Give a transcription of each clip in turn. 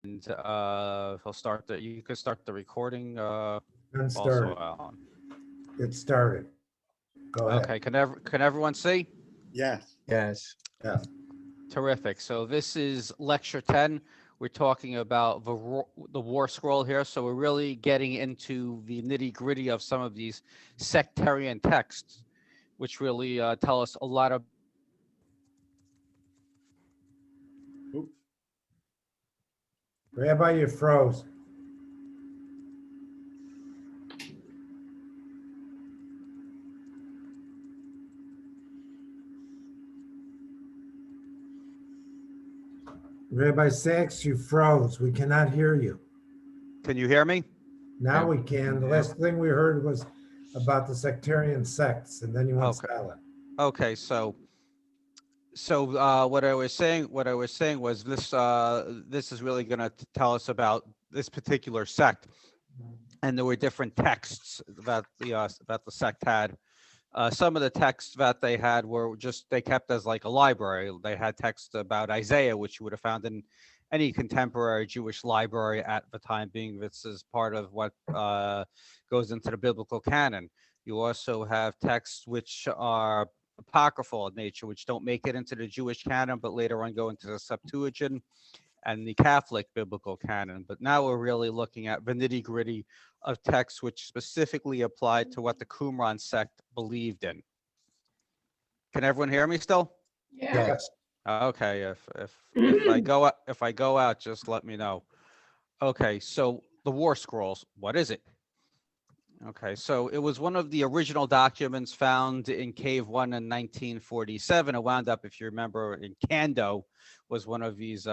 he'll start the. You could start the recording. Done Also, started. Alan. It started. Go ahead. Okay. Can everyone see? Yes. Yes. Yeah. Terrific. So this is lecture 10. We're talking about the war scroll here. So we're really getting into the nitty gritty of some of these sectarian texts, which really tell us a lot of. Rabbi, you froze. Rabbi Sachs, you froze. We cannot hear you. Can you hear me? Now we can. The last thing we heard was about the sectarian sects, and then you went silent. Okay. So what I was saying was this. This is really going to tell us about this particular sect, and there were different texts that the sect had. Some of the texts that they had were they kept as like a library. They had texts about Isaiah, which you would have found in any contemporary Jewish library at the time being. This is part of what goes into the biblical canon. You also have texts which are apocryphal in nature, which don't make it into the Jewish canon, but later on go into the Septuagint and the Catholic biblical canon. But now we're really looking at the nitty gritty of texts which specifically applied to what the Qumran sect believed in. Can everyone hear me still? Yes. Okay, if I go out, just let me know. Okay, so the War Scrolls, what is it? Okay, so it was one of the original documents found in Cave 1 in 1947. It wound up, if you remember, in Kando, was one of these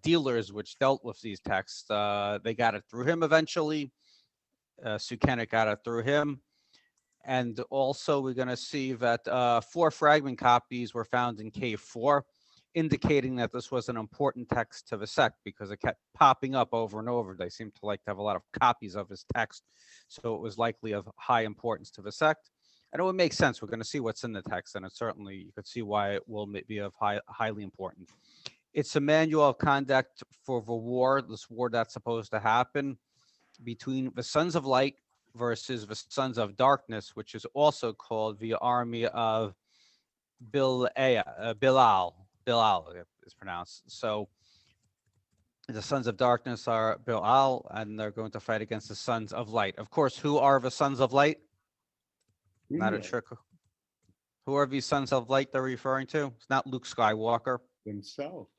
dealers which dealt with these texts. They got it through him eventually. Sukenik got it through him. And also we're going to see that 4 fragment copies were found in Cave 4, indicating that this was an important text to the sect because it kept popping up over and over. They seem to like to have a lot of copies of his text, so it was likely of high importance to the sect. And it would make sense. We're going to see what's in the text, and it certainly, you could see why it will be of highly important. It's a manual of conduct for the war, this war that's supposed to happen between the Sons of Light versus the Sons of Darkness, which is also called the army of Bilal is pronounced. So the Sons of Darkness are Bilal, and they're going to fight against the Sons of Light. Of course, who are the Sons of Light? Not a trick. Who are these Sons of Light they're referring to? It's not Luke Skywalker. Themselves.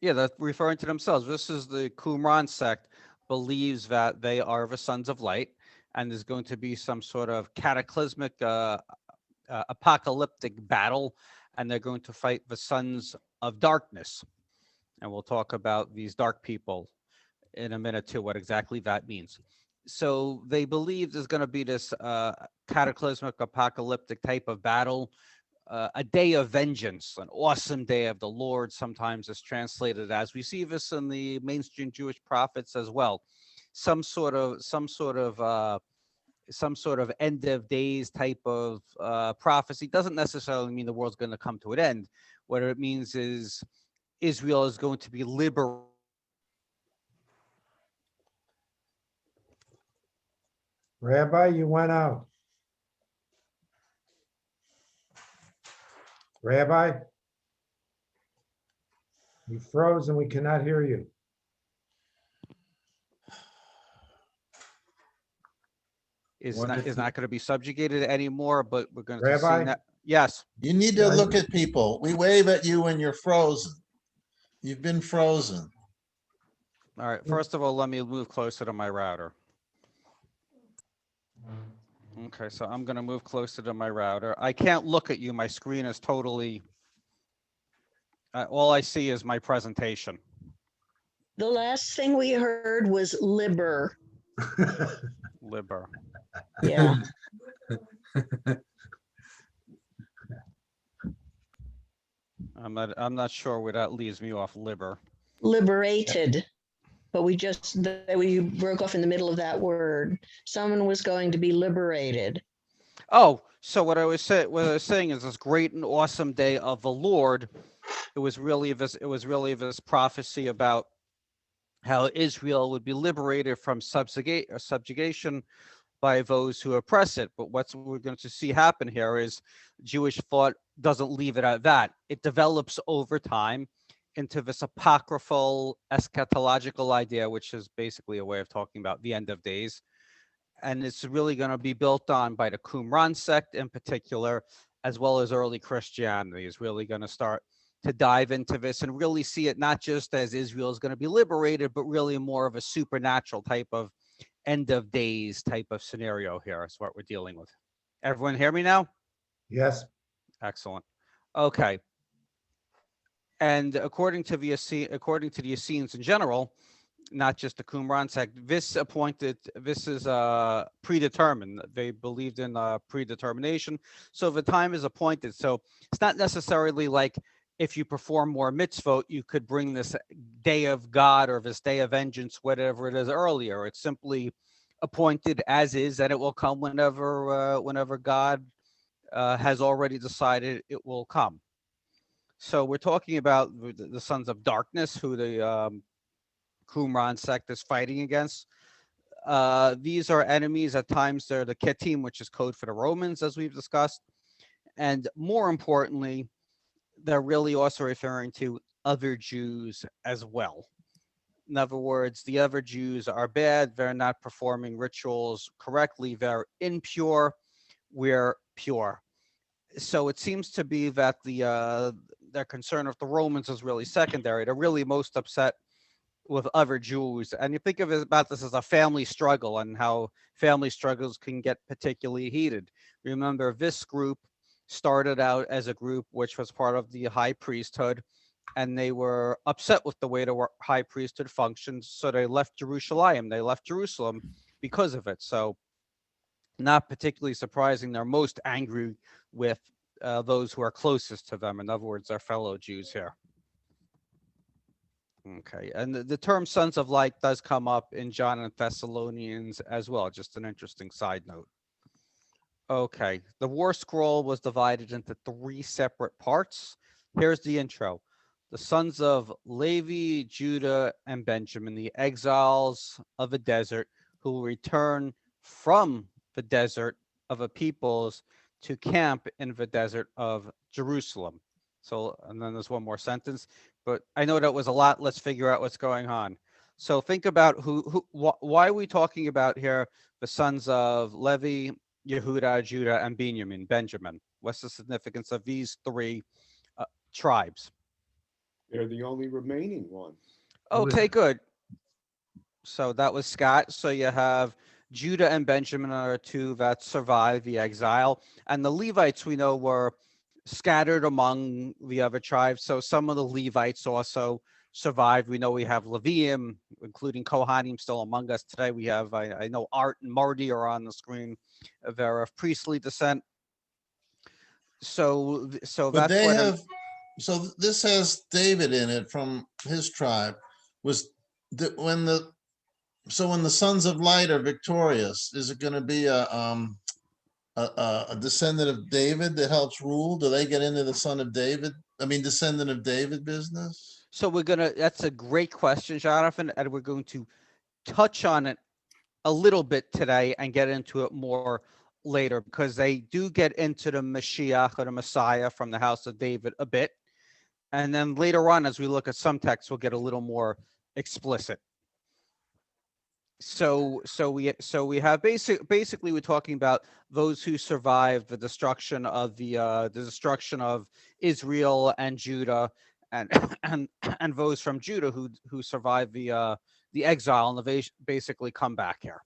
Yeah, they're referring to themselves. This is the Qumran sect believes that they are the Sons of Light, and there's going to be some sort of cataclysmic apocalyptic battle, and they're going to fight the Sons of Darkness. And we'll talk about these dark people in a minute too, what exactly that means. So they believe there's going to be this cataclysmic apocalyptic type of battle, a day of vengeance, an awesome day of the Lord, sometimes is translated as. We see this in the mainstream Jewish prophets as well. Some sort of end of days type of prophecy doesn't necessarily mean the world's going to come to an end. What it means is Israel is going to be liberated. Rabbi, you went out. Rabbi, you froze and we cannot hear you. Is not going to be subjugated anymore, but we're going to Rabbi? see that. Yes. You need to look at people. We wave at you when you're frozen. You've been frozen. All right. First of all, let me move closer to my router. Okay, so I'm going to move closer to my router. I can't look at you. My screen is totally. All I see is my presentation. The last thing we heard was liber. Liber. Yeah. I'm not sure where that leaves me off. Liber. Liberated. But we broke off in the middle of that word. Someone was going to be liberated. Oh, so what I was saying is this great and awesome day of the Lord. It was really this prophecy about how Israel would be liberated from subjugation by those who oppress it. But what we're going to see happen here is Jewish thought doesn't leave it at that. It develops over time into this apocryphal eschatological idea, which is basically a way of talking about the end of days. And it's really going to be built on by the Qumran sect in particular, as well as early Christianity is really going to start to dive into this and really see it not just as Israel is going to be liberated, but really more of a supernatural type of end of days type of scenario here is what we're dealing with. Everyone hear me now? Yes. Excellent. Okay. And according to the Essenes in general, not just the Qumran sect, this is predetermined. They believed in predetermination. So the time is appointed. So it's not necessarily like if you perform more mitzvot, you could bring this day of God or this day of vengeance, whatever it is, earlier. It's simply appointed as is, and it will come whenever God has already decided it will come. So we're talking about the sons of darkness, who the Qumran sect is fighting against. These are enemies. At times, they're the Ketim, which is code for the Romans, as we've discussed. And more importantly, they're really also referring to other Jews as well. In other words, the other Jews are bad. They're not performing rituals correctly. They're impure. We're pure. So it seems to be that their concern with the Romans is really secondary. They're really most upset with other Jews. And you think of it about this as a family struggle and how family struggles can get particularly heated. Remember, this group started out as a group which was part of the high priesthood, and they were upset with the way the high priesthood functions. So they left Jerusalem. They left Jerusalem because of it. So not particularly surprising. They're most angry with those who are closest to them. In other words, their fellow Jews here. Okay, and the term sons of light does come up in John and Thessalonians as well. Just an interesting side note. Okay, the war scroll was divided into 3 separate parts. Here's the intro. The sons of Levi, Judah, and Benjamin, the exiles of the desert, who will return from the desert of a peoples to camp in the desert of Jerusalem. So, and then there's one more sentence, but I know that was a lot. Let's figure out what's going on. So think about why are we talking about here the sons of Levi, Yehuda, Judah, and Benjamin? What's the significance of these 3 tribes? They're the only remaining ones. Okay, good. So that was Scott. So you have Judah and Benjamin are 2 that survived the exile, and the Levites we know were scattered among the other tribes. So some of the Levites also survived. We know we have Levium, including Kohanim, still among us today. We have, I know Art and Marty are on the screen. They're of priestly descent. So But that's they what have, so this has David in it from his tribe. When the sons of light are victorious, is it going to be a descendant of David that helps rule? Do they get into the descendant of David business? So that's a great question, Jonathan, and we're going to touch on it a little bit today and get into it more later, because they do get into the Mashiach or the Messiah from the house of David a bit. And then later on, as we look at some texts, we'll get a little more explicit. So we have basically we're talking about those who survived the destruction of the Israel and Judah, and those from Judah who survived the exile and they basically come back here.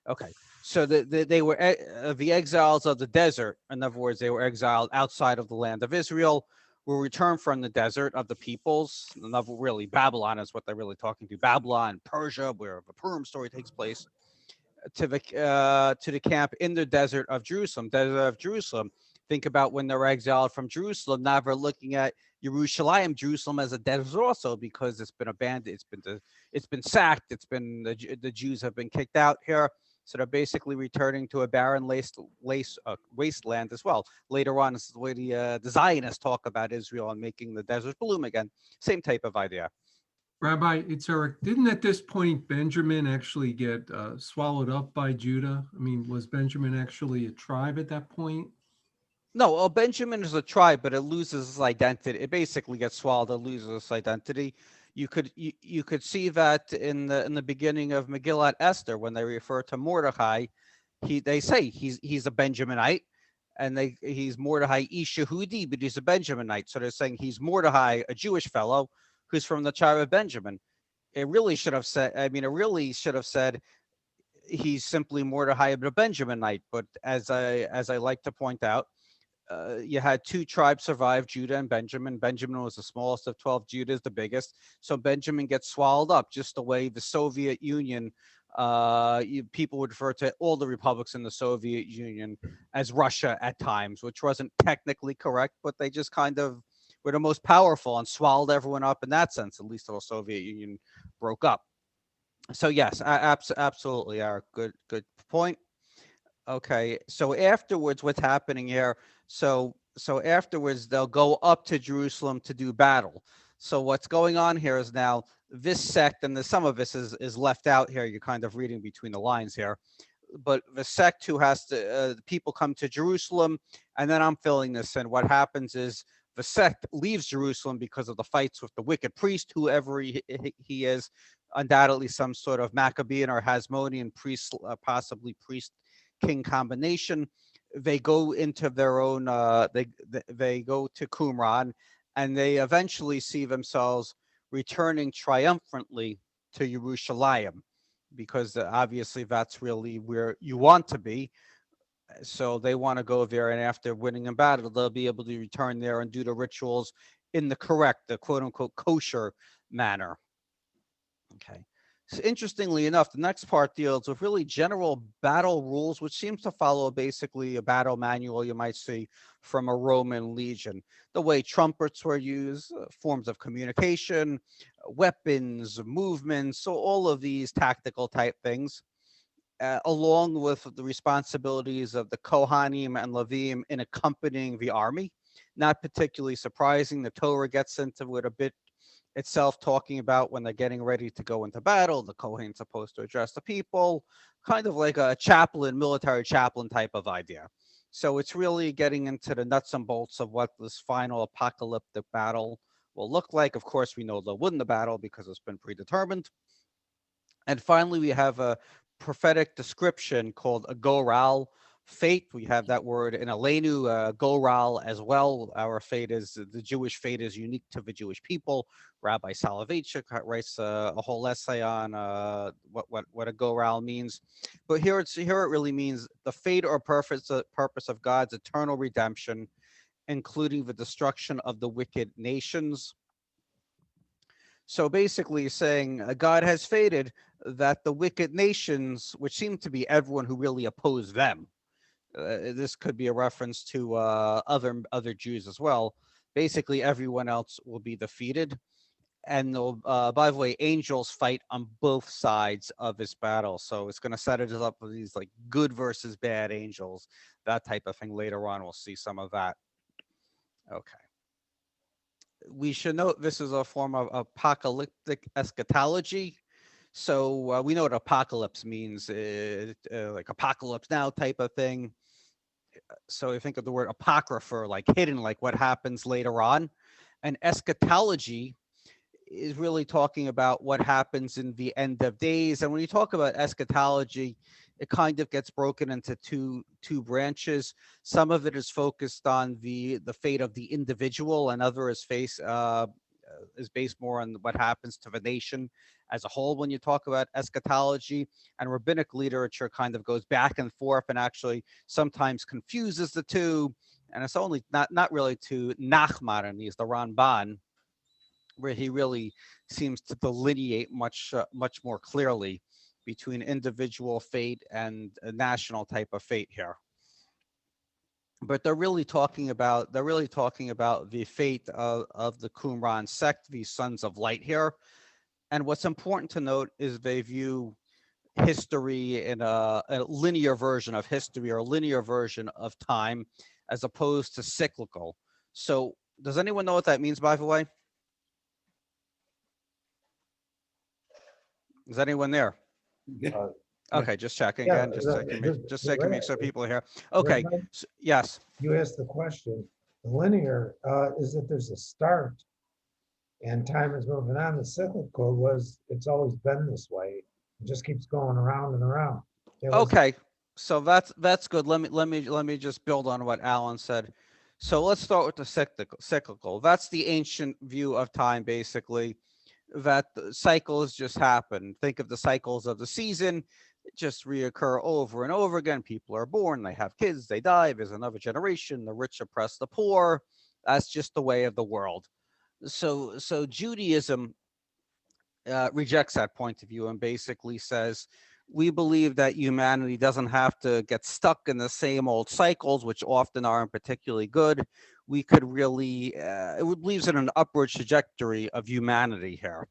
Okay, so they were the exiles of the desert. In other words, they were exiled outside of the land of Israel. Will return from the desert of the peoples. Really, Babylon is what they're really talking to. Babylon, Persia, where the Purim story takes place, to the camp in the desert of Jerusalem. Desert of Jerusalem. Think about when they're exiled from Jerusalem. Now they're looking at Jerusalem as a desert also, because it's been abandoned. It's been sacked. The Jews have been kicked out here. So they're basically returning to a barren wasteland as well. Later on, this is the way the Zionists talk about Israel and making the desert bloom again. Same type of idea. Rabbi, it's Eric. Didn't at this point Benjamin actually get swallowed up by Judah? I mean, was Benjamin actually a tribe at that point? No, well, Benjamin is a tribe, but it loses its identity. It basically gets swallowed. It loses its identity. You could see that in the beginning of Megillat Esther when they refer to Mordecai, they say he's a Benjaminite, and he's Mordecai Ish Yehudi, but he's a Benjaminite. So they're saying he's Mordecai, a Jewish fellow who's from the tribe of Benjamin. It really should have said. I mean, it really should have said he's simply Mordecai, but a Benjaminite. But as I like to point out, you had two tribes survive, Judah and Benjamin. Benjamin was the smallest of 12. Judah is the biggest. So Benjamin gets swallowed up, just the way the Soviet Union, people would refer to all the republics in the Soviet Union as Russia at times, which wasn't technically correct, but they just kind of were the most powerful and swallowed everyone up in that sense, at least the Soviet Union broke up. So yes, absolutely, Eric. Good point. Okay, so afterwards, what's happening here? So afterwards, they'll go up to Jerusalem to do battle. So what's going on here is now this sect, and some of this is left out here. You're kind of reading between the lines here, but the sect who has to people come to Jerusalem, and then I'm filling this in. What happens is the sect leaves Jerusalem because of the fights with the wicked priest, whoever he is, undoubtedly some sort of Maccabean or Hasmonean priest, possibly priest king combination. They go into their own they go to Qumran, and they eventually see themselves returning triumphantly to Jerusalem, because obviously that's really where you want to be. So they want to go there, and after winning a battle, they'll be able to return there and do the rituals in the correct, the quote unquote kosher manner. Okay. So interestingly enough, the next part deals with really general battle rules, which seems to follow basically a battle manual you might see from a Roman legion. The way trumpets were used, forms of communication, weapons, movements, so all of these tactical type things, along with the responsibilities of the Kohanim and Levim in accompanying the army. Not particularly surprising. The Torah gets into it a bit itself, talking about when they're getting ready to go into battle, the Kohen's supposed to address the people, kind of like a chaplain, military chaplain type of idea. So it's really getting into the nuts and bolts of what this final apocalyptic battle will look like. Of course, we know they'll win the battle because it's been predetermined. And finally, we have a prophetic description called a goral, fate. We have that word in Aleinu, goral as well. Our fate is, the Jewish fate is unique to the Jewish people. Rabbi Soloveitchik writes a whole essay on what a goral means. But here it really means the fate or purpose of God's eternal redemption, including the destruction of the wicked nations. So basically saying God has fated that the wicked nations, which seem to be everyone who really opposed them, this could be a reference to other Jews as well. Basically, everyone else will be defeated. And by the way, angels fight on both sides of this battle. So it's going to set it up with these like good versus bad angels, that type of thing. Later on, we'll see some of that. Okay. We should note this is a form of apocalyptic eschatology. So we know what apocalypse means, like apocalypse now type of thing. So I think of the word apocrypher, like hidden, like what happens later on. And eschatology is really talking about what happens in the end of days. And when you talk about eschatology, it kind of gets broken into two branches. Some of it is focused on the fate of the individual, and other is based more on what happens to the nation as a whole when you talk about eschatology. And rabbinic literature kind of goes back and forth and actually sometimes confuses the two. And it's only not really to Nachmanides, the Ramban, where he really seems to delineate much more clearly between individual fate and a national type of fate here. But they're really talking about the fate of the Qumran sect, these sons of light here. And what's important to note is they view history in a linear version of history, or a linear version of time, as opposed to cyclical. So does anyone know what that means, by the way? Is anyone there? Uh, Okay, just checking Yeah, again, just checking, just the checking, make sure people are here. Okay, Rabbi, yes. you asked the question. The linear is that there's a start and time is moving on. The cyclical was it's always been this way. It just keeps going around and around. It was Okay, so that's good. Let me just build on what Alan said. So let's start with the cyclical. That's the ancient view of time, basically, that the cycles just happen. Think of the cycles of the season, just reoccur over and over again. People are born, they have kids, they die, there's another generation, the rich oppress the poor. That's just the way of the world. So Judaism rejects that point of view and basically says we believe that humanity doesn't have to get stuck in the same old cycles, which often aren't particularly good. We could really, it believes in an upward trajectory of humanity here,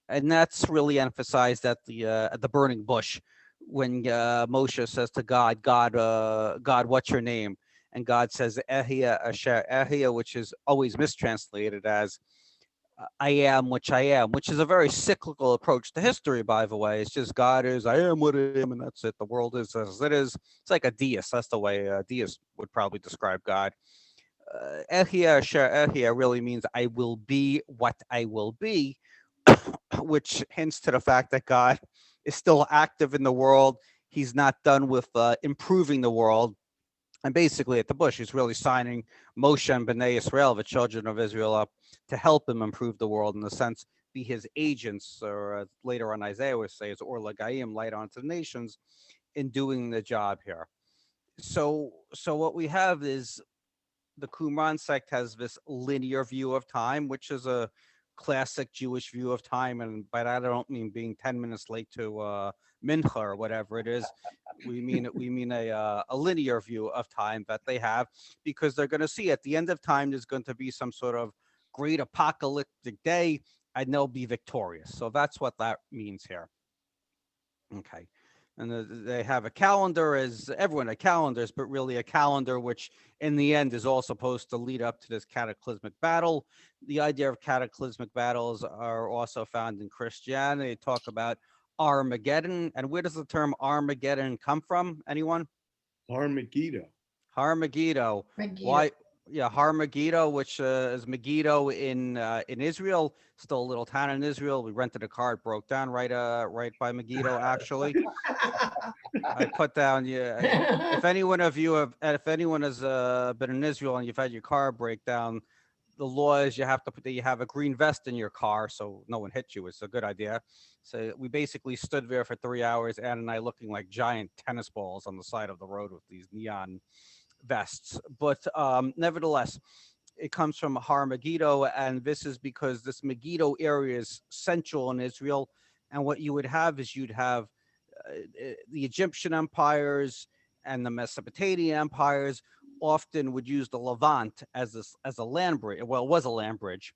and that's really emphasized at the burning bush when Moshe says to God, God, what's your name? And God says, Ehia Asher Ehia, which is always mistranslated as I am, which is a very cyclical approach to history, by the way. It's just God is, I am what I am, and that's it. The world is as it is. It's like a deist. That's the way a deist would probably describe God. Ehia Asher Ehia really means I will be what I will be, which hints to the fact that God is still active in the world. He's not done with improving the world. And basically at the bush, he's really signing Moshe and Bnei Israel, the children of Israel, up to help him improve the world, in a sense, be his agents, or later on Isaiah would say, or Lagaim, light onto the nations, in doing the job here. So what we have is the Qumran sect has this linear view of time, which is a classic Jewish view of time. And by that, I don't mean being 10 minutes late to Mincha or whatever it is. We mean a linear view of time that they have, because they're going to see at the end of time, there's going to be some sort of great apocalyptic day and they'll be victorious. So that's what that means here. Okay. And they have a calendar, as everyone had calendars, but really a calendar which in the end is all supposed to lead up to this cataclysmic battle. The idea of cataclysmic battles are also found in Christianity. They talk about Armageddon. And where does the term Armageddon come from? Anyone? Armageddon. Megiddo. Why? Yeah, Har Megiddo, which is Megiddo in Israel, still a little town in Israel. We rented a car, it broke down right by Megiddo. Actually, I put down. Yeah, if anyone has been in Israel and you've had your car break down, the law is you have a green vest in your car so no one hits you. It's a good idea. So we basically stood there for 3 hours, Ann and I looking like giant tennis balls on the side of the road with these neon vests. But nevertheless, it comes from Har Megiddo, and this is because this Megiddo area is central in Israel. And what you would have is you'd have the Egyptian empires and the Mesopotamian empires often would use the Levant as a land bridge. Well, it was a land bridge.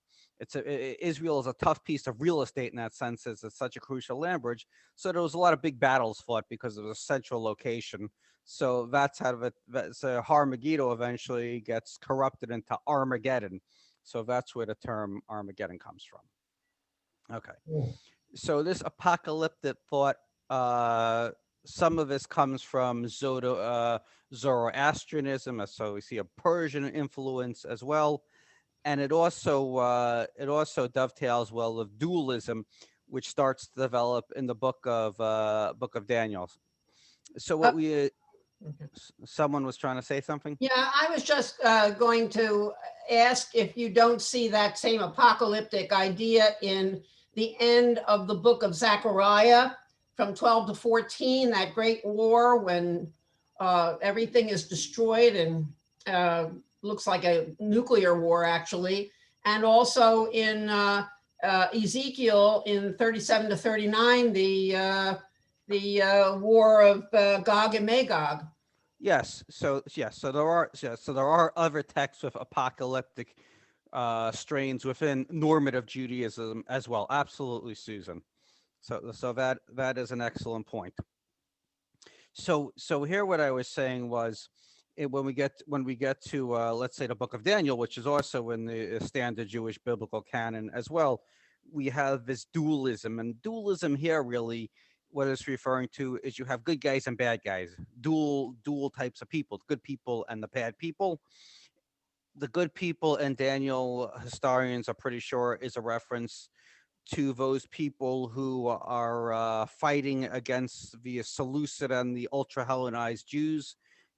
Israel is a tough piece of real estate in that sense, as it's such a crucial land bridge. So there was a lot of big battles fought because of the central location. So that's how so Har Megiddo eventually gets corrupted into Armageddon. So that's where the term Armageddon comes from. Okay. Yeah. So this apocalyptic thought, some of this comes from Zoroastrianism, so we see a Persian influence as well, and it also dovetails well with dualism, which starts to develop in the book of Daniel. So what someone was trying to say something. Yeah, I was just going to ask if you don't see that same apocalyptic idea in the end of the book of Zechariah from 12 to 14, that great war when everything is destroyed and looks like a nuclear war, actually. And also in Ezekiel in 37 to 39, the war of Gog and Magog. Yes. So there are other texts with apocalyptic strains within normative Judaism as well. Absolutely, Susan. So that is an excellent point. So here what I was saying was, when we get to let's say the book of Daniel, which is also in the standard Jewish biblical canon as well, we have this dualism, and dualism here really what it's referring to is you have good guys and bad guys, dual types of people, good people and the bad people. The good people and Daniel historians are pretty sure is a reference to those people who are fighting against the Seleucid and the ultra Hellenized Jews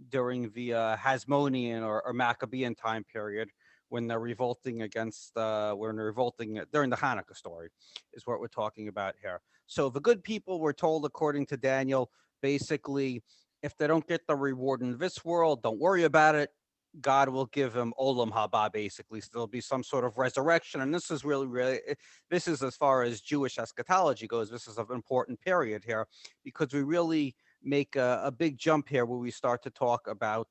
during the Hasmonean or Maccabean time period when they're revolting against when they're revolting during the Hanukkah story is what we're talking about here. So the good people were told, according to Daniel, basically, if they don't get the reward in this world, don't worry about it. God will give them olam haba, basically. So there'll be some sort of resurrection. And this is really, this is as far as Jewish eschatology goes. This is an important period here because we really make a big jump here where we start to talk about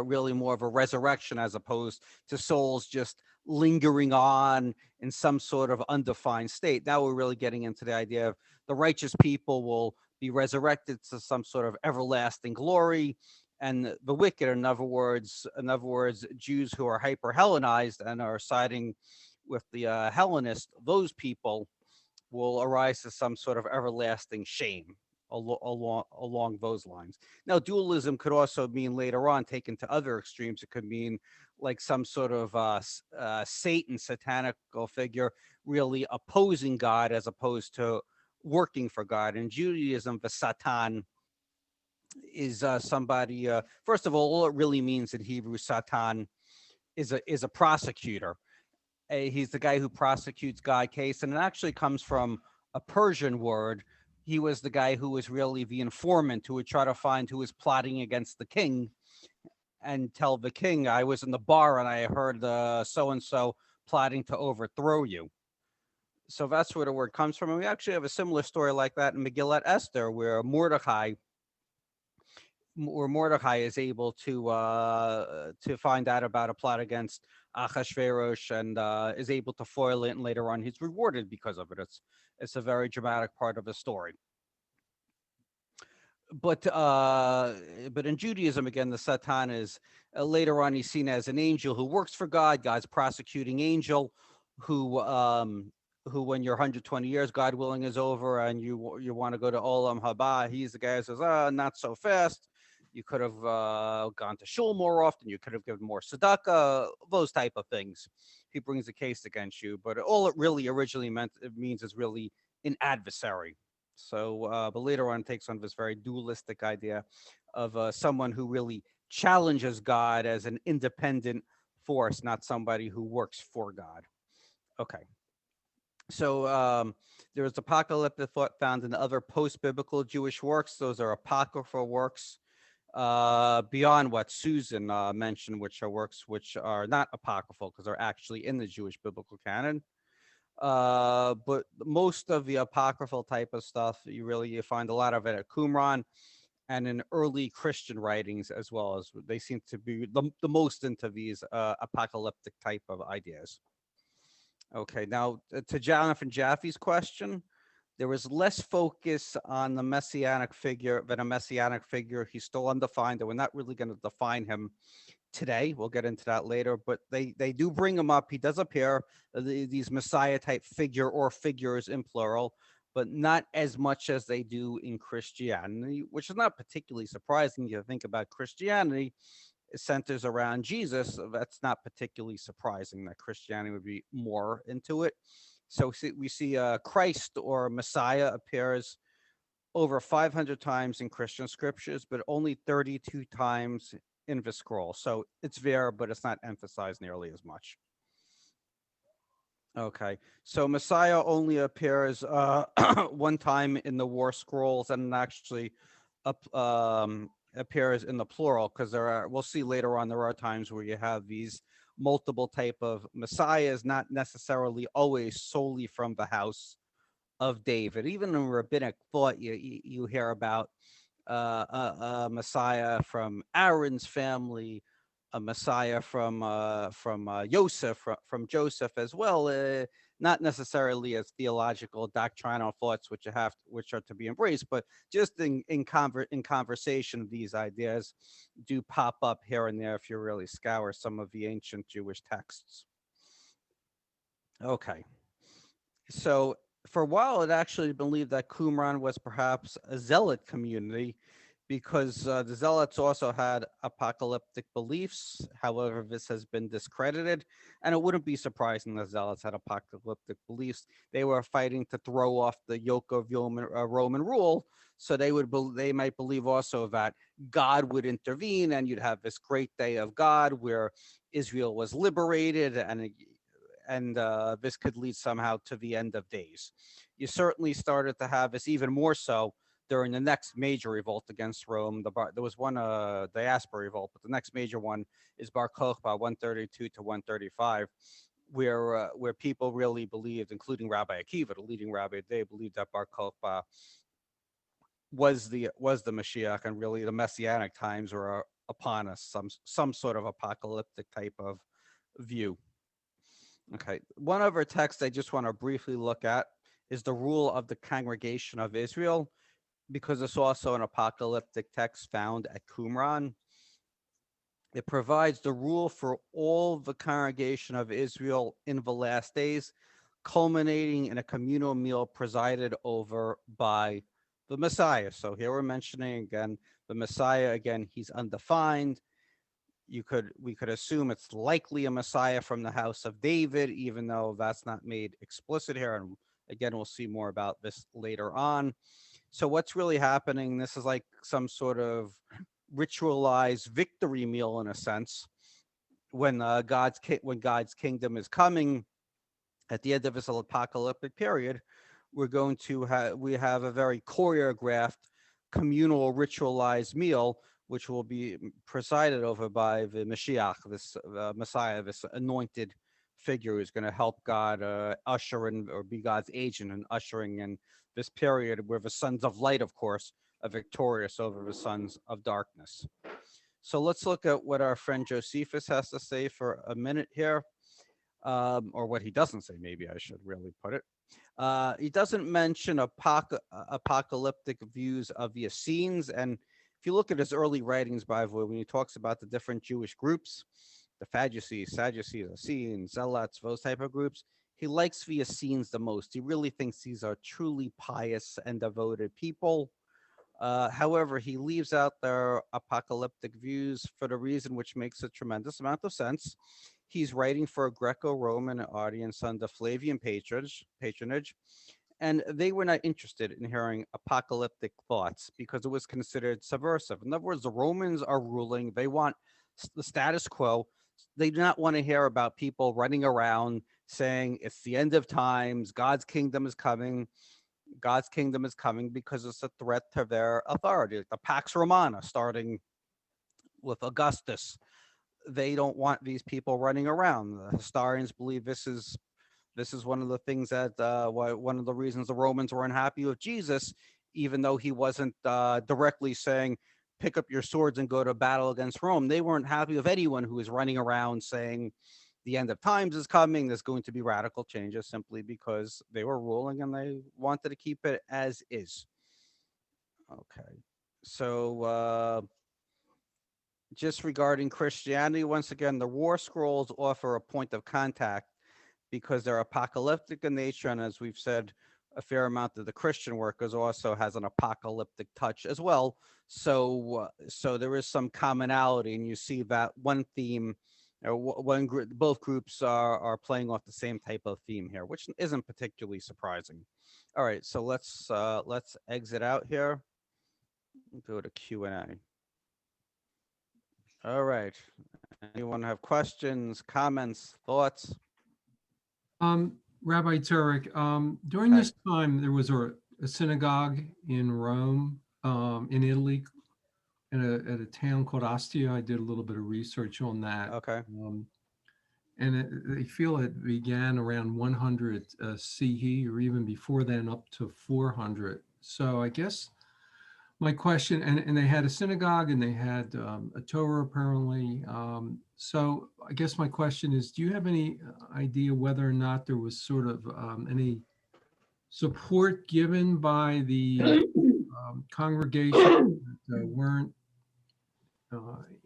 really more of a resurrection as opposed to souls just lingering on in some sort of undefined state. Now we're really getting into the idea of the righteous people will be resurrected to some sort of everlasting glory, and the wicked, in other words, Jews who are hyper Hellenized and are siding with the Hellenists, those people will arise to some sort of everlasting shame along those lines. Now, dualism could also mean later on, taken to other extremes, it could mean like some sort of Satan, satanical figure, really opposing God as opposed to working for God. In Judaism, the Satan is somebody. First of all it really means in Hebrew, Satan is a prosecutor. He's the guy who prosecutes God case, and it actually comes from a Persian word. He was the guy who was really the informant who would try to find who was plotting against the king and tell the king, I was in the bar and I heard so and so plotting to overthrow you. So that's where the word comes from. And we actually have a similar story like that in Megillat Esther, where Mordecai is able to find out about a plot against Achashverosh and is able to foil it, and later on he's rewarded because of it. It's a very dramatic part of the story. But in Judaism, again, the Satan is later on he's seen as an angel who works for God, God's prosecuting angel, who when your 120 years, God willing, is over and you want to go to Olam Haba, he's the guy who says, not so fast. You could have gone to shul more often. You could have given more tzedakah, those type of things. He brings a case against you. But all it really originally means is really an adversary. So, but later on takes on this very dualistic idea of someone who really challenges God as an independent force, not somebody who works for God. Okay. So there is apocalyptic thought found in other post-biblical Jewish works. Those are apocryphal works beyond what Susan mentioned, which are works which are not apocryphal because they're actually in the Jewish biblical canon. But most of the apocryphal type of stuff, you find a lot of it at Qumran and in early Christian writings as well. As they seem to be the most into these apocalyptic type of ideas. Okay, now to Jonathan Jaffe's question, there was less focus on the Messianic figure than a Messianic figure. He's still undefined, and we're not really going to define him today. We'll get into that later, but they do bring him up. He does appear, these Messiah type figure or figures in plural, but not as much as they do in Christianity, which is not particularly surprising. You think about Christianity, it centers around Jesus. That's not particularly surprising that Christianity would be more into it. So we see Christ or Messiah appears over 500 times in Christian scriptures, but only 32 times in the scroll. So it's there, but it's not emphasized nearly as much. Okay, so Messiah only appears one time in the War Scrolls, and actually appears in the plural, because we'll see later on, there are times where you have these multiple type of messiahs, not necessarily always solely from the house of David. Even in rabbinic thought, you hear about a messiah from Aaron's family, a messiah from Joseph, from Joseph as well. Not necessarily as theological doctrinal thoughts which are to be embraced, but just in conversation, these ideas do pop up here and there if you really scour some of the ancient Jewish texts. Okay. So for a while, it actually believed that Qumran was perhaps a zealot community because the zealots also had apocalyptic beliefs. However, this has been discredited, and it wouldn't be surprising that zealots had apocalyptic beliefs. They were fighting to throw off the yoke of Roman rule, so they might believe also that God would intervene, and you'd have this great day of God where Israel was liberated, and this could lead somehow to the end of days. You certainly started to have this even more so during the next major revolt against Rome. There was one diaspora revolt, but the next major one is Bar Kokhba 132 to 135, where people really believed, including Rabbi Akiva, the leading rabbi, they believed that Bar Kokhba was the Mashiach, and really the Messianic times were upon us, some sort of apocalyptic type of view. Okay, one other text I just want to briefly look at is the rule of the congregation of Israel, because it's also an apocalyptic text found at Qumran. It provides the rule for all the congregation of Israel in the last days, culminating in a communal meal presided over by the Messiah. So here we're mentioning again the Messiah. Again, he's undefined. We could assume it's likely a Messiah from the house of David, even though that's not made explicit here. And again, we'll see more about this later on. So what's really happening? This is like some sort of ritualized victory meal in a sense. When God's kingdom is coming at the end of this apocalyptic period, we have a very choreographed communal ritualized meal, which will be presided over by the Mashiach, this Messiah, this anointed figure who's going to help God usher in, or be God's agent in ushering in this period where the sons of light, of course, are victorious over the sons of darkness. So let's look at what our friend Josephus has to say for a minute here, or what he doesn't say, maybe I should really put it. He doesn't mention apocalyptic views of the Essenes, and if you look at his early writings, by the way, when he talks about the different Jewish groups, the Sadducees, Essenes, Zealots, those type of groups, he likes the Essenes the most. He really thinks these are truly pious and devoted people. However, he leaves out their apocalyptic views for the reason which makes a tremendous amount of sense. He's writing for a Greco-Roman audience under Flavian patronage, and they were not interested in hearing apocalyptic thoughts because it was considered subversive. In other words, the Romans are ruling. They want the status quo. They do not want to hear about people running around saying it's the end of times, God's kingdom is coming. God's kingdom is coming because it's a threat to their authority. The Pax Romana, starting with Augustus. They don't want these people running around. The historians believe this is one of the things that one of the reasons the Romans were unhappy with Jesus, even though he wasn't directly saying, pick up your swords and go to battle against Rome. They weren't happy with anyone who was running around saying the end of times is coming, there's going to be radical changes, simply because they were ruling and they wanted to keep it as is. Okay, so just regarding Christianity, once again, the War Scrolls offer a point of contact because they're apocalyptic in nature, and as we've said, a fair amount of the Christian work also has an apocalyptic touch as well. So there is some commonality, and you see that one theme, or both groups are playing off the same type of theme here, which isn't particularly surprising. All right, so let's exit out here. Go to Q&A. All right. Anyone have questions, comments, thoughts? Rabbi Turek, during Okay. this time, there was a synagogue in Rome, in Italy, at a town called Ostia. I did a little bit of research on that. Okay. And they feel it began around 100 CE, or even before then, up to 400. So I guess my question, and they had a synagogue and they had a Torah apparently. So I guess my question is, do you have any idea whether or not there was sort of any support given by the congregation that weren't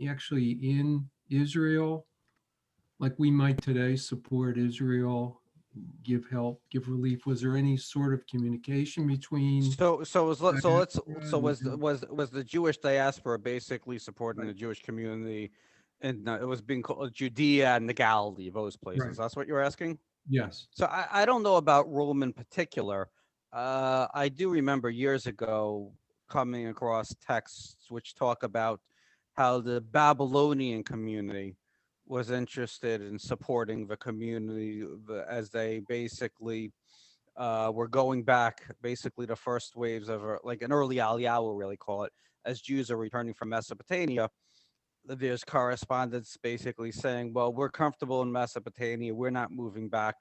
actually in Israel, like we might today support Israel give help, give relief? Was there any sort of communication between? Was the Jewish diaspora basically supporting the Jewish community, and it was being called Judea and the Galilee, those places? Right. That's what you're asking. Yes. So I don't know about Rome in particular. I do remember years ago coming across texts which talk about how the Babylonian community was interested in supporting the community as they basically were going back, basically the first waves of like an early Aliyah, we'll really call it, as Jews are returning from Mesopotamia. There's correspondence basically saying, well, we're comfortable in Mesopotamia, we're not moving back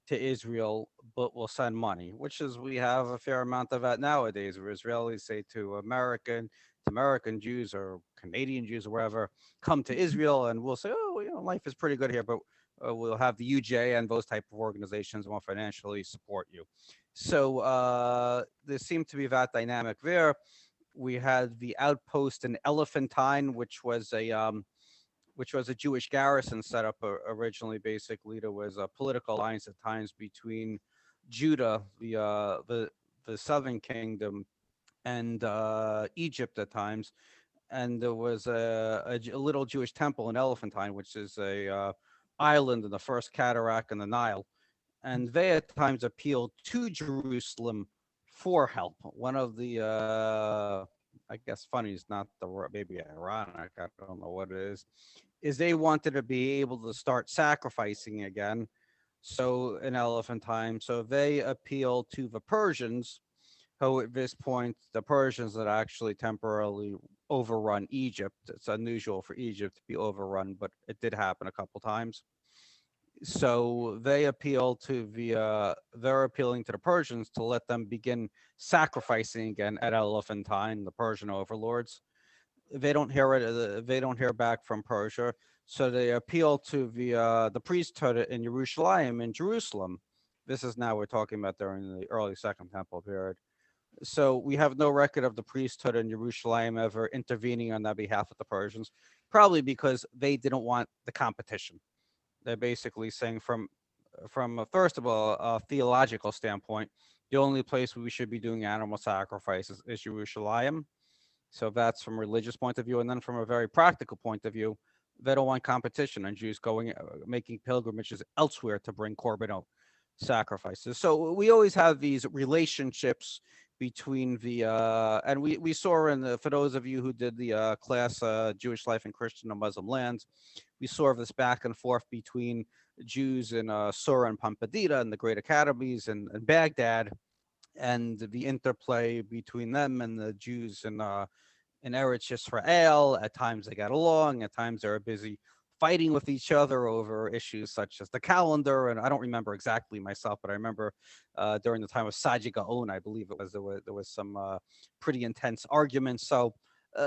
to Israel, but we'll send money, which is we have a fair amount of that nowadays, where Israelis say to American Jews or Canadian Jews or wherever, come to Israel, and we'll say, oh, life is pretty good here, but we'll have the UJ and those type of organizations will financially support you. So there seemed to be that dynamic there. We had the outpost in Elephantine, which was a Jewish garrison set up originally. Basically, there was a political alliance at times between Judah, the southern kingdom, and Egypt at times. And there was a little Jewish temple in Elephantine, which is a island in the first cataract in the Nile. And they at times appealed to Jerusalem for help. One of the, I guess funny is not the, maybe ironic, I don't know what it is they wanted to be able to start sacrificing again. So in Elephantine, so they appealed to the Persians, who at this point, the Persians had actually temporarily overrun Egypt. It's unusual for Egypt to be overrun, but it did happen a couple times. So they appeal to they're appealing to the Persians to let them begin sacrificing again at Elephantine, the Persian overlords. They don't hear it. They don't hear back from Persia, so they appeal to the priesthood in Jerusalem. In Jerusalem, this is now we're talking about during the early Second Temple period. So we have no record of the priesthood in Jerusalem ever intervening on the behalf of the Persians, probably because they didn't want the competition. They're basically saying from first of all, a theological standpoint, the only place we should be doing animal sacrifices is Jerusalem. So that's from a religious point of view. And then from a very practical point of view, they don't want competition and Jews going, making pilgrimages elsewhere to bring korbanot sacrifices. So we always have these relationships between and we saw for those of you who did the class, Jewish Life in Christian and Muslim Lands, we saw this back and forth between Jews in Sura and Pampedita and the great academies and Baghdad, and the interplay between them and the Jews in Eretz Yisrael. At times they got along, at times they were busy fighting with each other over issues such as the calendar. And I don't remember exactly myself, but I remember during the time of Saji Gaon, I believe it was, there was some pretty intense arguments. So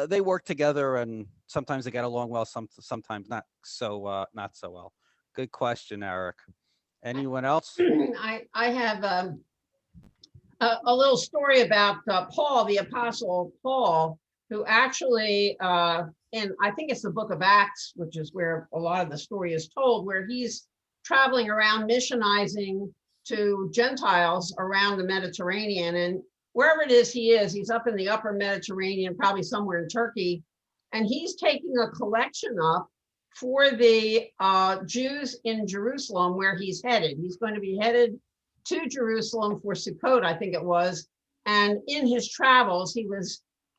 they work together, and sometimes they get along well, sometimes not so well. Good question, Eric. Anyone else? I have a little story about Paul, the Apostle Paul, who actually, and I think it's the book of Acts, which is where a lot of the story is told, where he's traveling around missionizing to Gentiles around the Mediterranean. And wherever it is he is, he's up in the upper Mediterranean, probably somewhere in Turkey. And he's taking a collection up for the Jews in Jerusalem, where he's headed. He's going to be headed to Jerusalem for Sukkot, I think it was. And in his travels,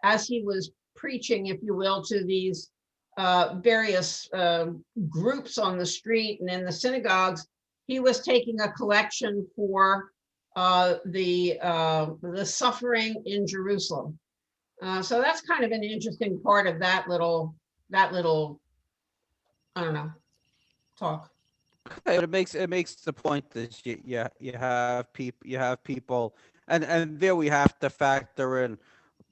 as he was preaching, if you will, to these various groups on the street and in the synagogues, he was taking a collection for the suffering in Jerusalem. So that's kind of an interesting part of that little, I don't know, talk. Okay, but it makes the point that you have people, and there we have to factor in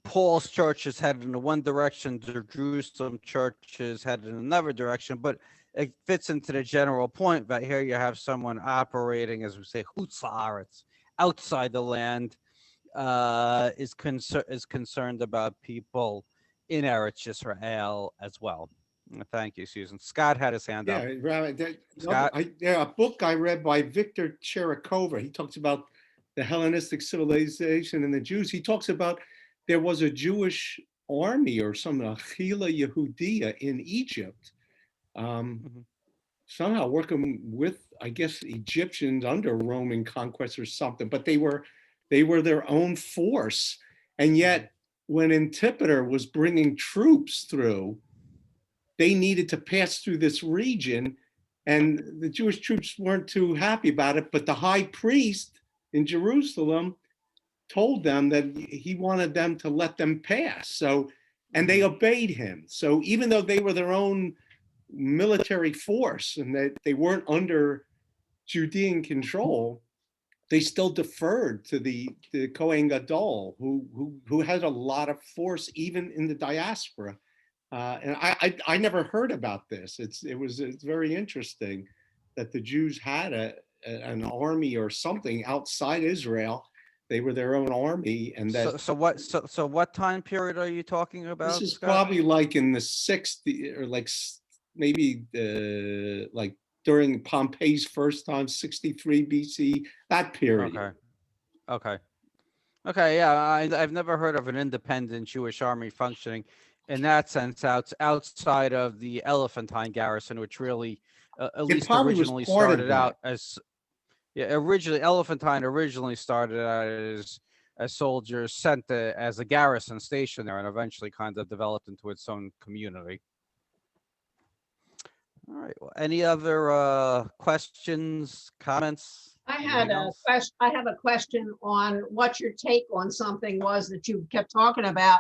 Paul's church is headed in one direction, the Jerusalem church is headed in another direction, but it fits into the general point that here you have someone operating, as we say, Chutz La'aretz, outside the land, is concerned about people in Eretz Yisrael as well. Thank you, Susan. Scott had his hand up. Yeah, Rabbi, Scott? a book I read by Victor Cherakova. He talks about the Hellenistic civilization and the Jews. He talks about there was a Jewish army or some Achila Yehudia in Egypt, Mhm. somehow working with, I guess, Egyptians under Roman conquest or something. But they were their own force, and yet when Antipater was bringing troops through, they needed to pass through this region, and the Jewish troops weren't too happy about it. But the high priest in Jerusalem told them that he wanted them to let them pass. So, and they obeyed him. So even though they were their own military force and that they weren't under Judean control, they still deferred to the Kohen Gadol, who had a lot of force even in the diaspora. And I never heard about this. It's very interesting that the Jews had an army or something outside Israel. They were their own army, and that So what time period are you talking about, this is Scott? probably like in the 60s, or like maybe like during Pompey's first time, 63 BC, that period. Okay. Yeah, I've never heard of an independent Jewish army functioning in that sense outside of the Elephantine garrison, which really, at least probably was originally part of started that. out as, Elephantine originally started out as soldiers sent as a garrison station there, and eventually kind of developed into its own community. All right. Well, any other questions, comments? I had Anything a else? question. I have a question on what your take on something was that you kept talking about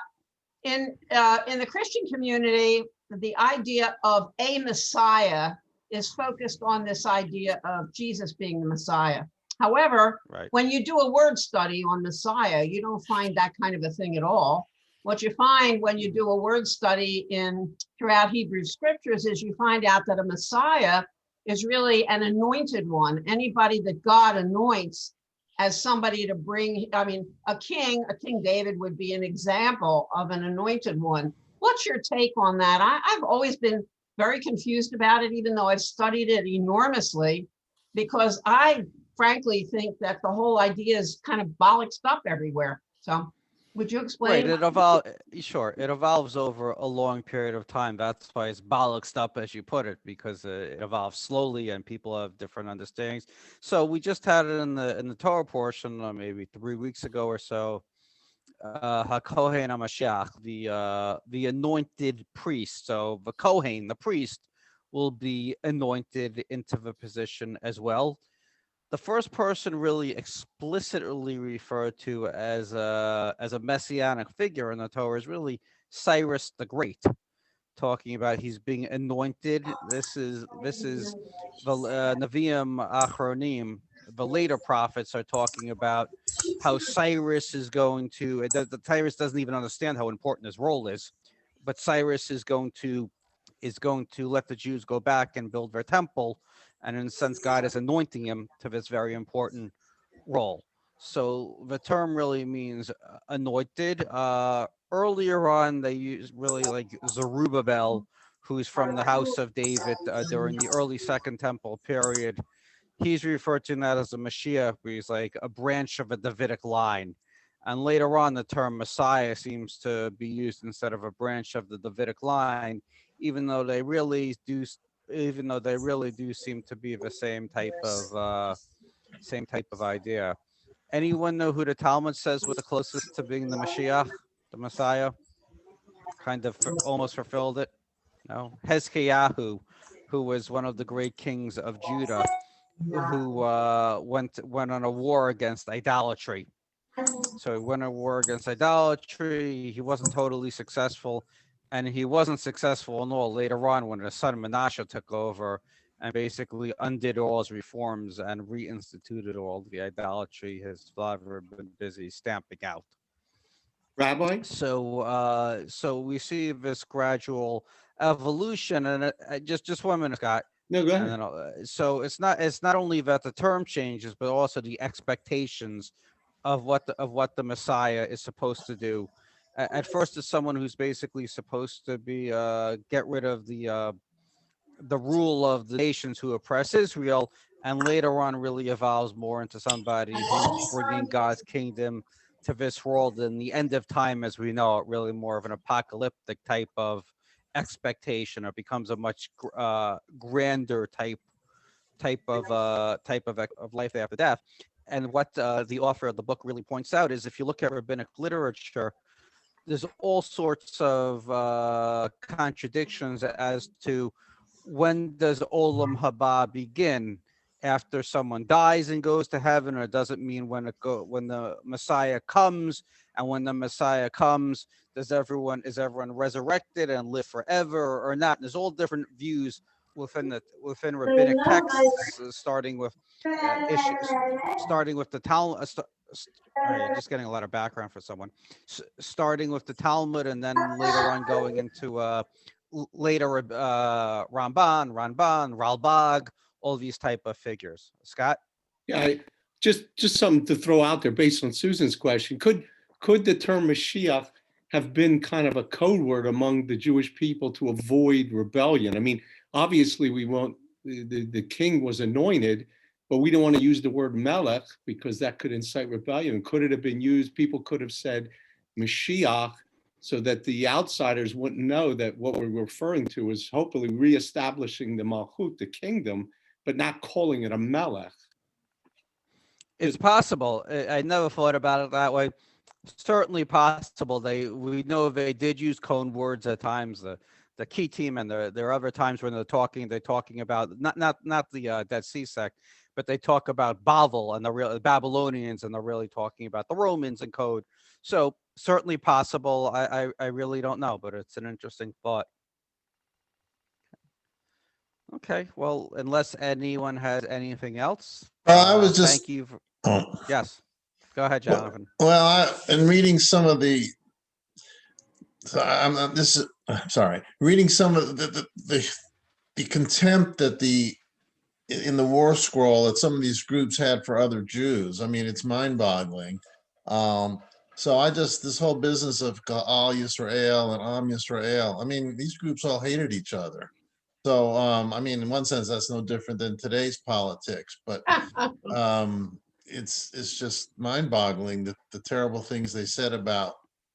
in the Christian community. The idea of a Messiah is focused on this idea of Jesus being the Messiah. However, Right. when you do a word study on Messiah, you don't find that kind of a thing at all. What you find when you do a word study throughout Hebrew scriptures is you find out that a Messiah is really an anointed one. Anybody that God anoints as somebody to bring, a king David would be an example of an anointed one. What's your take on that? I've always been very confused about it, even though I've studied it enormously, because I frankly think that the whole idea is kind of bollocksed up everywhere. So would you explain? Right, it evolves over a long period of time. That's why it's bollocksed up, as you put it, because it evolves slowly and people have different understandings. So we just had it in the Torah portion, maybe 3 weeks ago or so. HaKohen HaMashiach, the anointed priest. So the Kohen, the priest, will be anointed into the position as well. The first person really explicitly referred to as a messianic figure in the Torah is really Cyrus the Great, talking about he's being anointed. This is the Nevi'im Achronim. The later prophets are talking about how Cyrus is going to. Cyrus doesn't even understand how important his role is, but Cyrus is going to let the Jews go back and build their temple. And in a sense, God is anointing him to this very important role. So the term really means anointed. Earlier on, they used really like Zerubbabel, who's from the house of David during the early Second Temple period. He's referred to that as a Mashiach, where he's like a branch of a Davidic line. And later on, the term Messiah seems to be used instead of a branch of the Davidic line, even though they really do seem to be the same type of idea. Anyone know who the Talmud says was the closest to being the Mashiach, the Messiah? Kind of almost fulfilled it. No, Hezekiah, who was one of the great kings of Judah, who went on a war against idolatry. So he went on a war against idolatry. He wasn't totally successful. And he wasn't successful in all later on when his son Manasseh took over and basically undid all his reforms and reinstituted all the idolatry his father had been busy stamping out. Rabbi? So we see this gradual evolution, and just 1 minute, Scott. No, go And ahead. then, so it's not only that the term changes, but also the expectations of what the Messiah is supposed to do At first, it's someone who's basically supposed to be get rid of the rule of the nations who oppress Israel, and later on really evolves more into somebody who's bringing God's kingdom to this world. In the end of time, as we know it, really more of an apocalyptic type of expectation, or becomes a much grander type of life after death. And what the author of the book really points out is, if you look at rabbinic literature, there's all sorts of contradictions as to when does Olam Haba begin. After someone dies and goes to heaven, or does it mean when the Messiah comes? And when the Messiah comes, is everyone resurrected and live forever or not? And there's all different views within rabbinic texts, starting with the Talmud. Just getting a lot of background for someone. Starting with the Talmud, and then later on going into later Ramban, Ralbag, all these type of figures. Scott? Yeah, just something to throw out there based on Susan's question. Could the term Mashiach have been kind of a code word among the Jewish people to avoid rebellion? I mean, obviously the king was anointed, but we don't want to use the word Melech because that could incite rebellion. Could it have been used? People could have said Mashiach, so that the outsiders wouldn't know that what we're referring to is hopefully reestablishing the Malchut, the kingdom, but not calling it a Melech. It's possible. I never thought about it that way. Certainly possible. We know they did use code words at times. The key team, and there are other times when they're talking about not the Dead Sea sect, but they talk about Bavel and the real Babylonians, and they're really talking about the Romans in code. So certainly possible. I really don't know, but it's an interesting thought. Okay, well, unless anyone has anything else, I was just. thank you. Oh. Yes, go ahead, Jonathan. Well, in reading some of the, reading some of the contempt that in the war scroll that some of these groups had for other Jews. I mean, it's mind-boggling. So this whole business of Al Yisrael and Am Yisrael, I mean, these groups all hated each other. So, I mean, in one sense, that's no different than today's politics, but it's just mind-boggling the terrible things they said about.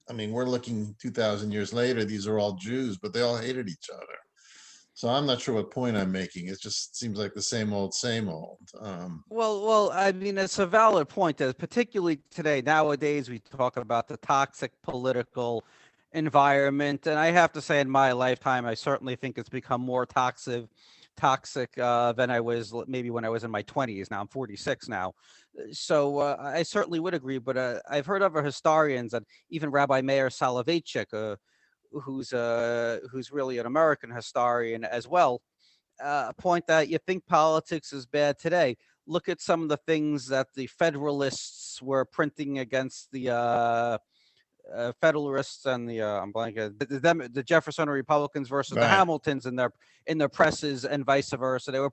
I mean, we're looking 2,000 years later, these are all Jews, but they all hated each other. So I'm not sure what point I'm making. It just seems like the same old. Well, I mean, it's a valid point, that particularly today, nowadays, we talk about the toxic political environment. And I have to say, in my lifetime, I certainly think it's become more toxic than I was maybe when I was in my 20s. Now I'm 46 now. So I certainly would agree. But I've heard other historians, and even Rabbi Meir Soloveitchik, who's really an American historian as well, point that you think politics is bad today. Look at some of the things that the Federalists were printing against the Federalists and the Jefferson Republicans versus the Hamiltons in their presses, and vice versa. They were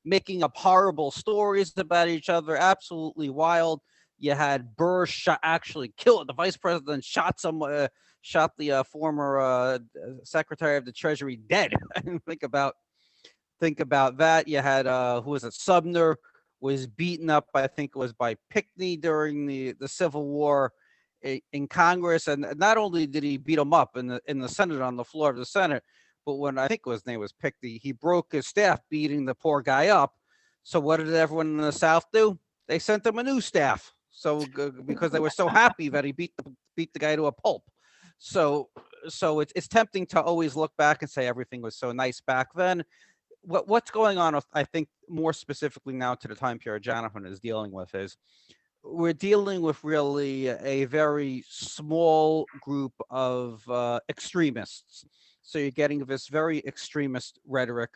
making up horrible stories about each other, absolutely wild. You had Burr actually killed the vice president, shot the former Secretary of the Treasury dead. Think about that. You had Sumner was beaten up, I think it was by Pinckney during the Civil War in Congress, and not only did he beat him up in the Senate, on the floor of the Senate, but when I think his name was Pinckney, he broke his staff beating the poor guy up. So what did everyone in the South do? They sent him a new staff. So because they were so happy that he beat the guy to a pulp. So it's tempting to always look back and say everything was so nice back then. What's going on, I think, more specifically now to the time period Jonathan is dealing with, is we're dealing with really a very small group of extremists. So you're getting this very extremist rhetoric,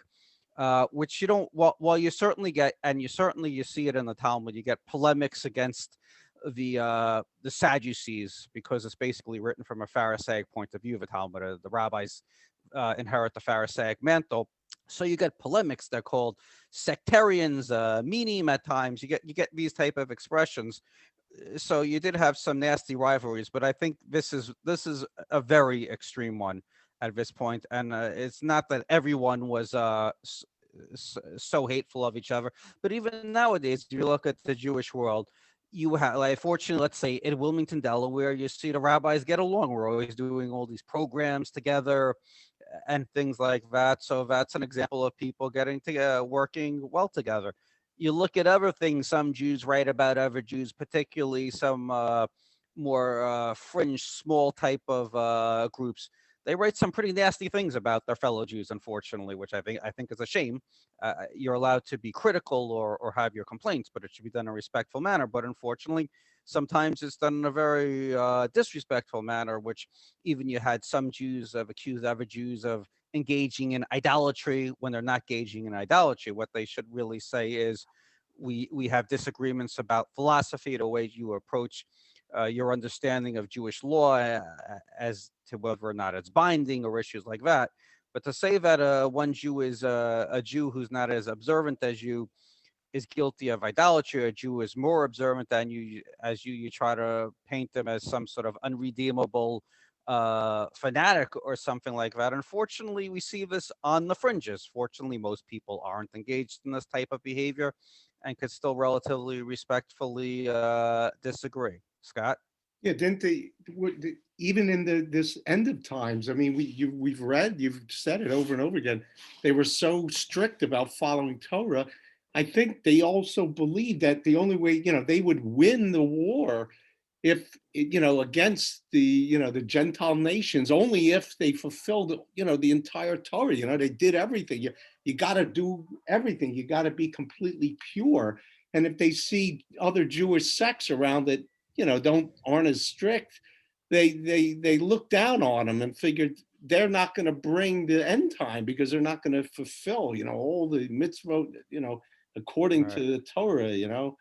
which you don't. While you certainly get, and you see it in the Talmud, you get polemics against the Sadducees, because it's basically written from a Pharisaic point of view of the Talmud. The rabbis inherit the Pharisaic mantle. So you get polemics. They're called sectarians, meanim at times. You get these type of expressions. so you did have some nasty rivalries, but I think this is a very extreme one at this point, and it's not that everyone was so hateful of each other, but even nowadays, if you look at the Jewish world, you have, like, fortunately, let's say in Wilmington, Delaware, you see the rabbis get along. We're always doing all these programs together and things like that. So that's an example of people getting to working well together. You look at other things some Jews write about other Jews, particularly some more fringe, small type of groups. They write some pretty nasty things about their fellow Jews, unfortunately, which I think is a shame. You're allowed to be critical or have your complaints, but it should be done in a respectful manner. But unfortunately, sometimes it's done in a very disrespectful manner, which even you had some Jews have accused other Jews of engaging in idolatry when they're not engaging in idolatry. What they should really say is, we have disagreements about philosophy, the way you approach your understanding of Jewish law as to whether or not it's binding or issues like that. But to say that one Jew is a Jew who's not as observant as you is guilty of idolatry, a Jew is more observant than you, you try to paint them as some sort of unredeemable fanatic or something like that. Unfortunately, we see this on the fringes. Fortunately, most people aren't engaged in this type of behavior and could still relatively respectfully disagree. Scott? Yeah, didn't they, even in this end of times, I mean, we've read, you've said it over and over again, they were so strict about following Torah. I think they also believed that the only way, they would win the war if, against the Gentile nations, only if they fulfilled, the entire Torah. They did everything. You got to do everything. You got to be completely pure. And if they see other Jewish sects around that, aren't as strict, they look down on them and figured they're not going to bring the end time because they're not going to fulfill, all the mitzvot, according to the Torah,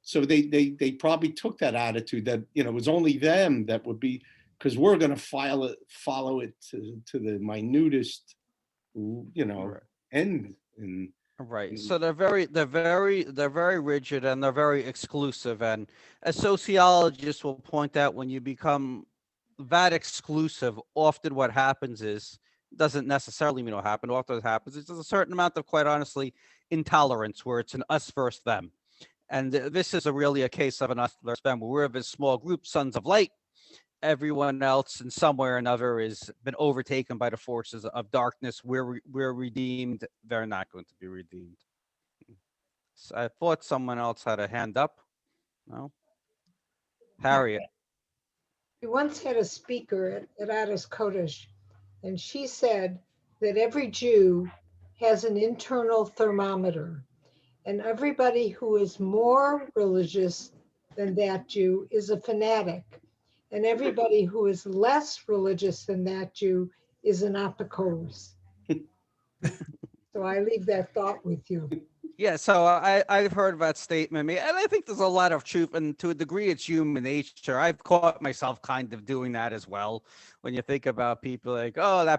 So they probably took that attitude that, it was only them that would be, because we're going to follow it to the minutest, Right. end. And Right. So they're very rigid and they're very exclusive. And as sociologists will point out, when you become that exclusive, often what happens is, doesn't necessarily mean what happened. Often what happens is there's a certain amount of, quite honestly, intolerance where it's an us versus them. And this is really a case of an us versus them, where we're this small group, sons of light. Everyone else in some way or another has been overtaken by the forces of darkness. We're redeemed. They're not going to be redeemed. So I thought someone else had a hand up. No, Harriet. We once had a speaker at Adas Kodesh, and she said that every Jew has an internal thermometer, and everybody who is more religious than that Jew is a fanatic, and everybody who is less religious than that Jew is an apokos. So I leave that thought with you. Yeah, so I've heard that statement, and I think there's a lot of truth, and to a degree, it's human nature. I've caught myself kind of doing that as well. When you think about people like, oh,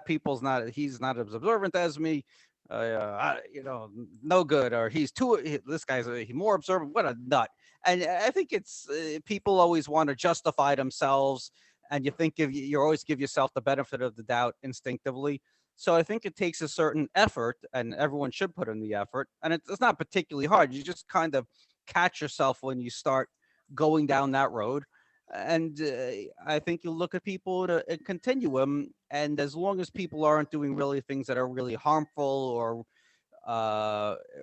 he's not as observant as me, no good, or this guy's he's more observant. What a nut! And I think it's people always want to justify themselves, and you think you always give yourself the benefit of the doubt instinctively. So I think it takes a certain effort, and everyone should put in the effort. And it's not particularly hard. You just kind of catch yourself when you start going down that road. And I think you look at people at a continuum, and as long as people aren't doing really things that are really harmful or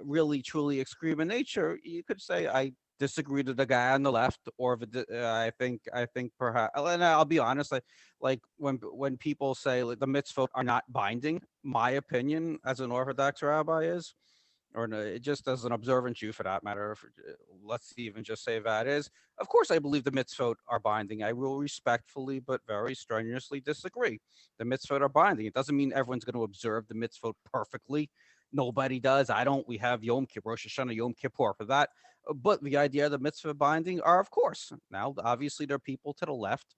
really truly extreme in nature, you could say I disagree to the guy on the left, or I think perhaps, and I'll be honest, like when people say, like, the mitzvot are not binding, my opinion as an Orthodox rabbi is, or just as an observant Jew for that matter, let's even just say that is, of course I believe the mitzvot are binding. I will respectfully but very strenuously disagree. The mitzvot are binding. It doesn't mean everyone's going to observe the mitzvot perfectly. Nobody does. I don't. We have Yom Kippur, Rosh Hashanah, Yom Kippur for that. But the idea of the mitzvah binding are, of course. Now, obviously, there are people to the left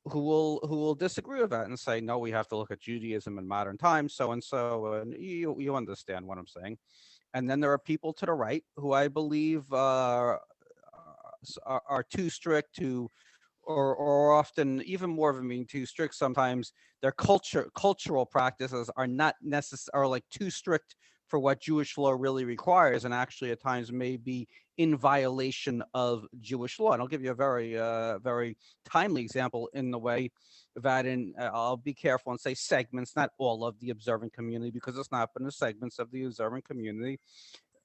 who will disagree with that and say, no, we have to look at Judaism in modern times, so and so, and you understand what I'm saying. And then there are people to the right who I believe are too strict to, or often even more than being too strict, sometimes their cultural practices are not necessary, are like too strict for what Jewish law really requires, and actually at times may be in violation of Jewish law. And I'll give you a very timely example in the way that I'll be careful and say segments, not all of the observant community, because it's not, but in the segments of the observant community,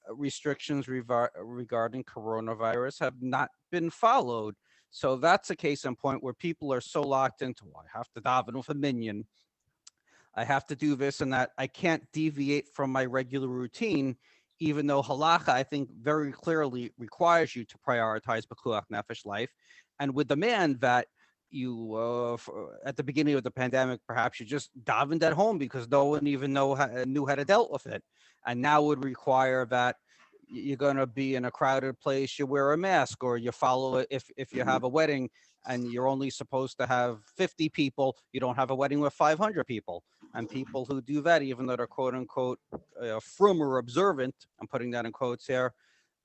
restrictions regarding coronavirus have not been followed. So that's a case in point where people are so locked into, well, I have to daven with a minyan, I have to do this and that, I can't deviate from my regular routine, even though halacha, I think, very clearly requires you to prioritize pekuach nefesh life, and would demand that you, at the beginning of the pandemic, perhaps you just davened at home because no one even knew how to deal with it, and now would require that you're going to be in a crowded place, you wear a mask, or you follow it. If you have a wedding and you're only supposed to have 50 people, you don't have a wedding with 500 people. And people who do that, even though they're quote unquote frum or observant, I'm putting that in quotes here,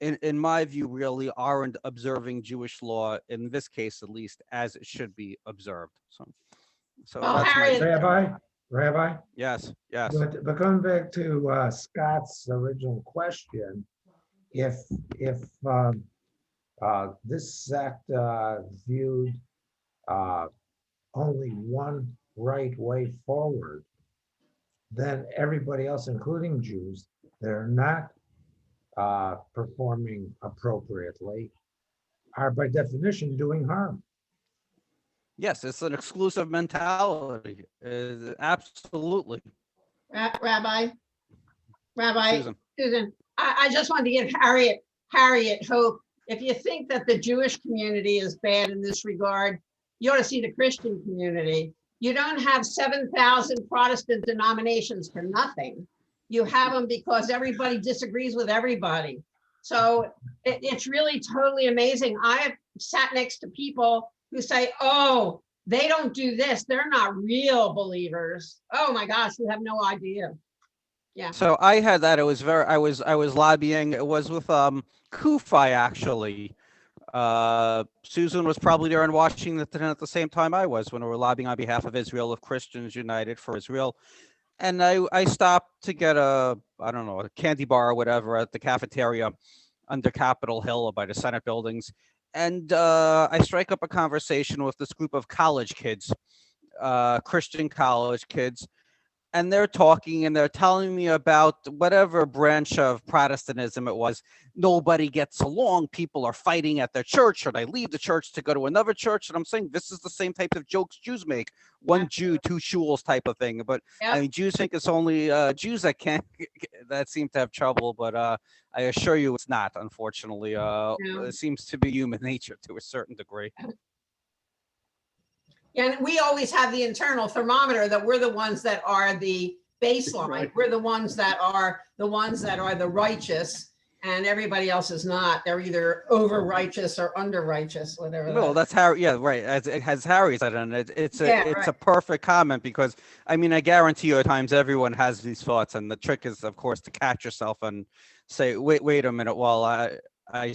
in my view, really aren't observing Jewish law, in this case at least, as it should be observed. So Well, that's Harriet, Rabbi, yes. but coming back to Scott's original question, if this sect viewed only one right way forward, then everybody else, including Jews, they're not performing appropriately, are by definition doing harm. Yes, it's an exclusive mentality. Absolutely. Rabbi, Susan. I just wanted to give Harriet hope. If you think that the Jewish community is bad in this regard, you ought to see the Christian community. You don't have 7,000 Protestant denominations for nothing. You have them because everybody disagrees with everybody. So it's really totally amazing. I've sat next to people who say, oh, they don't do this, they're not real believers. Oh my gosh, you have no idea. Yeah. So I had that. It was I was lobbying. It was with Kufi actually. Susan was probably there in Washington at the same time I was, when we were lobbying on behalf of Israel, of Christians United for Israel. And I stopped to get a candy bar or whatever at the cafeteria under Capitol Hill by the Senate buildings. And I strike up a conversation with this group of college kids, Christian college kids. And they're talking and they're telling me about whatever branch of Protestantism it was. Nobody gets along. People are fighting at their church, or they leave the church to go to another church. And I'm saying this is the same type of jokes Jews make. One Jew, two shuls type of thing. But Yep. I mean, Jews think it's only Jews that seem to have trouble. But I assure you it's not, unfortunately. It seems to be human nature to a certain degree. And we always have the internal thermometer that we're the ones that are the baseline. Right. We're the ones that are the righteous, and everybody else is not. They're either over righteous or under righteous, whatever. Well, that's Harry. Yeah, right. As Harry said, and it's right. a perfect comment, because I mean, I guarantee you at times everyone has these thoughts, and the trick is, of course, to catch yourself and say, wait a minute. Well, I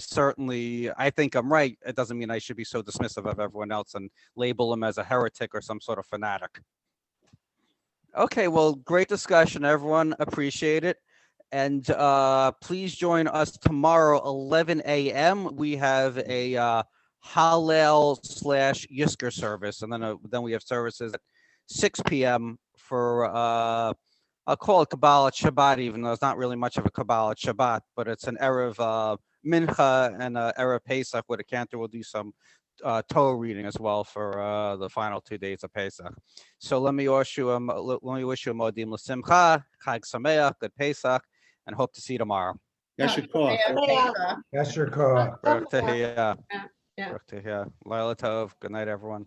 think I'm right. It doesn't mean I should be so dismissive of everyone else and label them as a heretic or some sort of fanatic. Okay, well, great discussion, everyone. Appreciate it. And please join us tomorrow, 11 a.m. We have a Hallel/Yisker service, and then we have services at 6 p.m. for I'll call it Kabbalah Shabbat, even though it's not really much of a Kabbalah Shabbat, but it's an Erev Mincha and Erev Pesach, where the cantor will do some Torah reading as well for the final 2 days of Pesach. So let me wish you a Modim L'Simcha, Chag Sameach, good Pesach, and hope to see you tomorrow. Yashar Koach. Yes, your call. Baruch Tehiyah. Yeah. Baruch Tehiyah. Laila Tov. Good night, everyone.